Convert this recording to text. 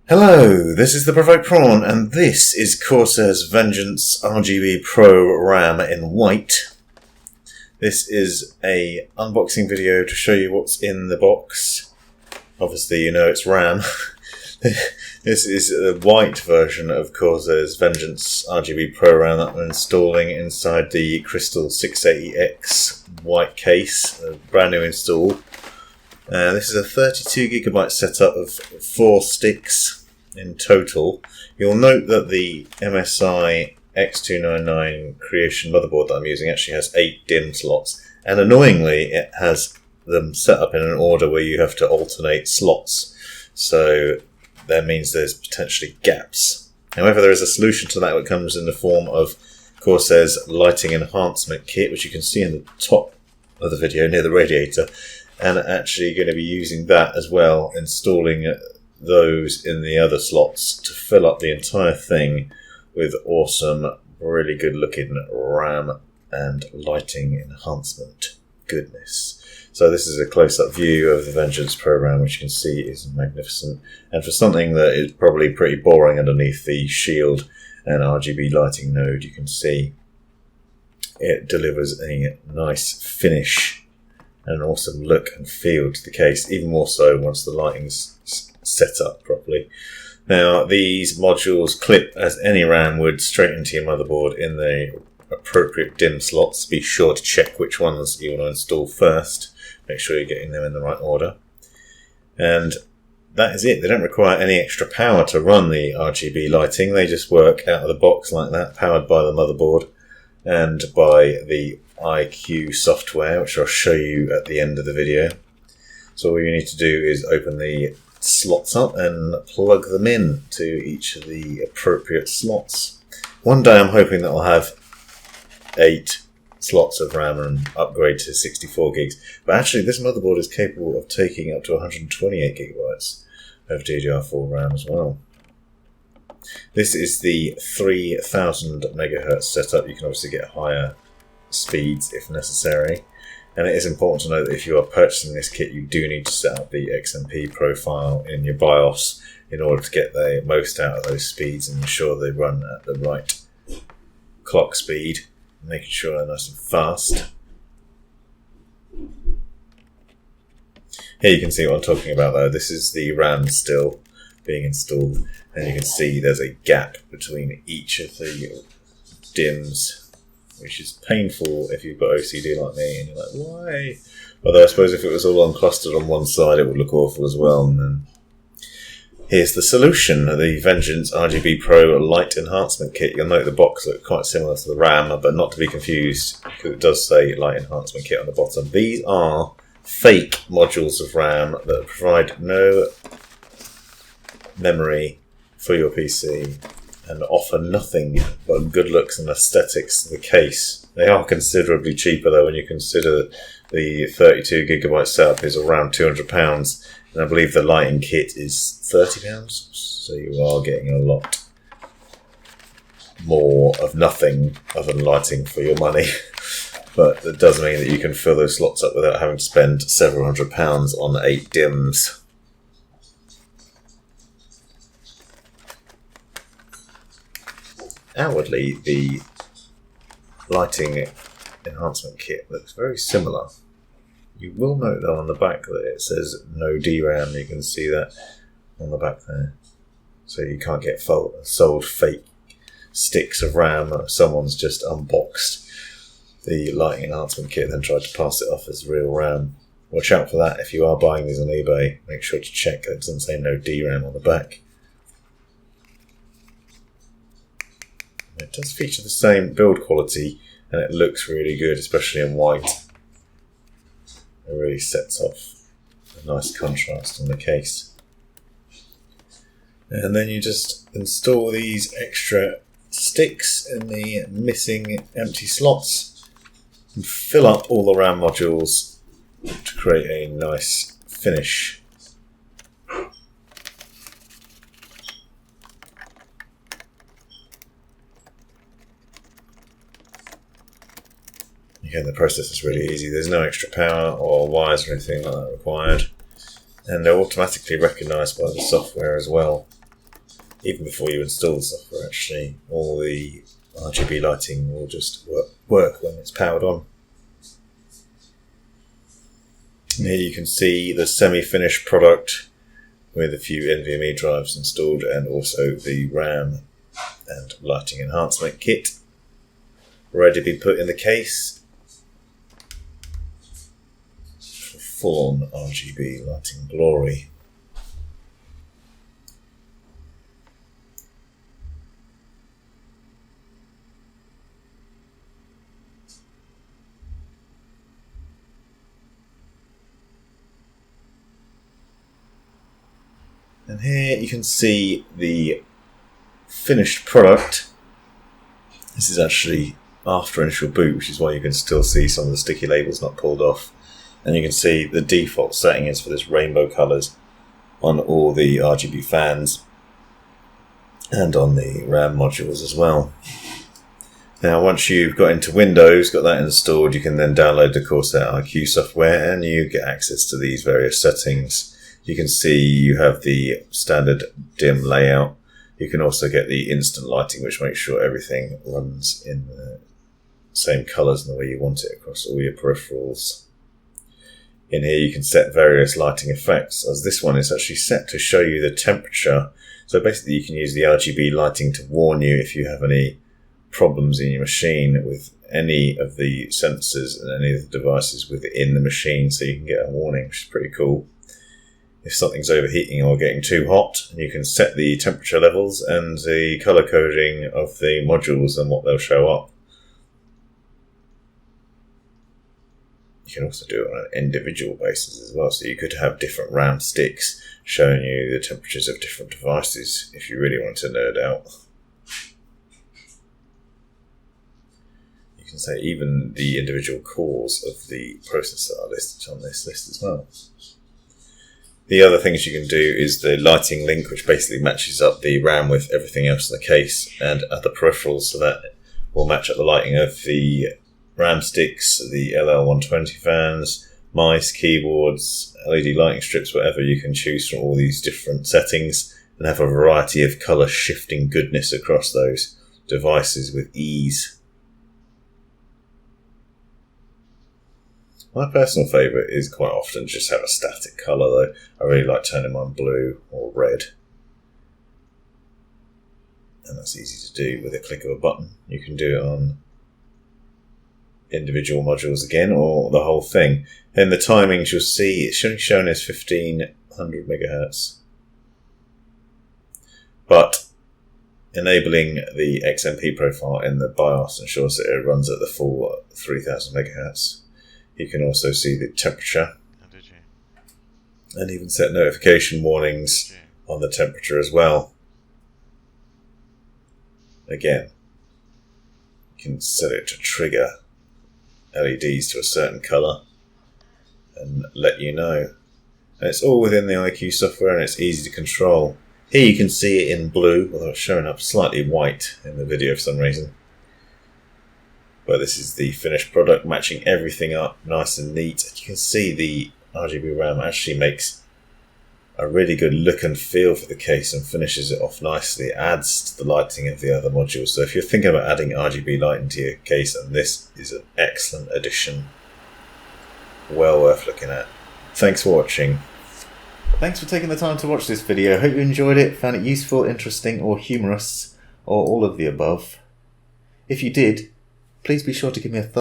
Hello, this is the Provoked Prawn, and this is Corsair's Vengeance RGB Pro RAM in white. This is a unboxing video to show you what's in the box. Obviously you know it's RAM. This is a white version of Corsair's Vengeance RGB Pro RAM that I'm installing inside the Crystal 680X white case, a brand new install. This is a 32GB setup of 4 sticks in total. You'll note that the MSI X299 Creation motherboard that I'm using actually has 8 DIMM slots, and annoyingly it has them set up in an order where you have to alternate slots, so that means there's potentially gaps. However, there is a solution to that which comes in the form of Corsair's lighting enhancement kit, which you can see in the top of the video near the radiator. And actually going to be using that as well, installing those in the other slots to fill up the entire thing with awesome, really good looking RAM and lighting enhancement goodness. So this is a close-up view of the Vengeance program, which you can see is magnificent. And for something that is probably pretty boring underneath the shield and RGB lighting node, you can see it delivers a nice finish and an awesome look and feel to the case, even more so once the lighting's set up properly. Now, these modules clip as any RAM would straight into your motherboard in the appropriate DIMM slots. Be sure to check which ones you want to install first. Make sure you're getting them in the right order. And that is it. They don't require any extra power to run the RGB lighting. They just work out of the box like that, powered by the motherboard and by the IQ software, which I'll show you at the end of the video. So all you need to do is open the slots up and plug them in to each of the appropriate slots. One day I'm hoping that I'll have 8 slots of RAM and upgrade to 64 gigs. But actually this motherboard is capable of taking up to 128 gigabytes of DDR4 RAM as well. This is the 3000 megahertz setup. You can obviously get higher speeds if necessary, and it is important to note that if you are purchasing this kit, you do need to set up the XMP profile in your BIOS in order to get the most out of those speeds and ensure they run at the right clock speed, making sure they're nice and fast. Here you can see what I'm talking about though. This is the RAM still being installed, and you can see there's a gap between each of the DIMMs, which is painful if you've got OCD like me and you're like, why? Although I suppose if it was all unclustered on one side it would look awful as well. And then here's the solution, the Vengeance RGB Pro Light Enhancement Kit. You'll note the box looks quite similar to the RAM, but not to be confused because it does say Light Enhancement Kit on the bottom. These are fake modules of RAM that provide no memory for your PC and offer nothing but good looks and aesthetics to the case. They are considerably cheaper though when you consider the 32GB setup is around £200, and I believe the lighting kit is £30, so you are getting a lot more of nothing other than lighting for your money. But it does mean that you can fill those slots up without having to spend several £100s on 8 DIMMs. Outwardly, the lighting enhancement kit looks very similar. You will note though on the back that it says no DRAM. You can see that on the back there. So you can't get sold fake sticks of RAM. Someone's just unboxed the lighting enhancement kit and then tried to pass it off as real RAM. Watch out for that if you are buying these on eBay. Make sure to check that it doesn't say no DRAM on the back. It does feature the same build quality and it looks really good, especially in white. It really sets off a nice contrast on the case. And then you just install these extra sticks in the missing empty slots and fill up all the RAM modules to create a nice finish. Again, the process is really easy. There's no extra power or wires or anything like that required. And they're automatically recognised by the software as well. even before you install the software actually, all the RGB lighting will just work when it's powered on. And here you can see the semi-finished product with a few NVMe drives installed and also the RAM and lighting enhancement kit ready to be put in the case for full-on RGB lighting glory. And here you can see the finished product. This is actually after initial boot, which is why you can still see some of the sticky labels not pulled off. And you can see the default setting is for this rainbow colours on all the RGB fans and on the RAM modules as well. Now once you've got into Windows, got that installed, you can then download the Corsair IQ software and you get access to these various settings. You can see you have the standard dim layout. You can also get the instant lighting, which makes sure everything runs in the same colours and the way you want it across all your peripherals. In here you can set various lighting effects, as this one is actually set to show you the temperature. So basically you can use the RGB lighting to warn you if you have any problems in your machine with any of the sensors and any of the devices within the machine, so you can get a warning, which is pretty cool. If something's overheating or getting too hot, you can set the temperature levels and the colour coding of the modules and what they'll show up. You can also do it on an individual basis as well, so you could have different RAM sticks showing you the temperatures of different devices if you really want to nerd out. You can say even the individual cores of the processor are listed on this list as well. The other things you can do is the lighting link, which basically matches up the RAM with everything else in the case and other peripherals, so that will match up the lighting of the RAM sticks, the LL120 fans, mice, keyboards, LED lighting strips, whatever. You can choose from all these different settings and have a variety of colour shifting goodness across those devices with ease. My personal favourite is quite often just have a static colour though. I really like turning mine blue or red. And that's easy to do with a click of a button. You can do it on individual modules again or the whole thing. Then the timings you'll see, it's shown as 1500 megahertz. But enabling the XMP profile in the BIOS ensures that it runs at the full 3000 megahertz. You can also see the temperature and even set notification warnings on the temperature as well. Again, you can set it to trigger LEDs to a certain colour and let you know. And it's all within the IQ software and it's easy to control. Here you can see it in blue, although it's showing up slightly white in the video for some reason. But this is the finished product, matching everything up nice and neat. You can see the RGB RAM actually makes a really good look and feel for the case and finishes it off nicely. It adds to the lighting of the other modules. So if you're thinking about adding RGB lighting to your case, and this is an excellent addition, well worth looking at. Thanks for watching. Thanks for taking the time to watch this video. Hope you enjoyed it, found it useful, interesting or humorous, or all of the above. If you did, please be sure to give me a thumbs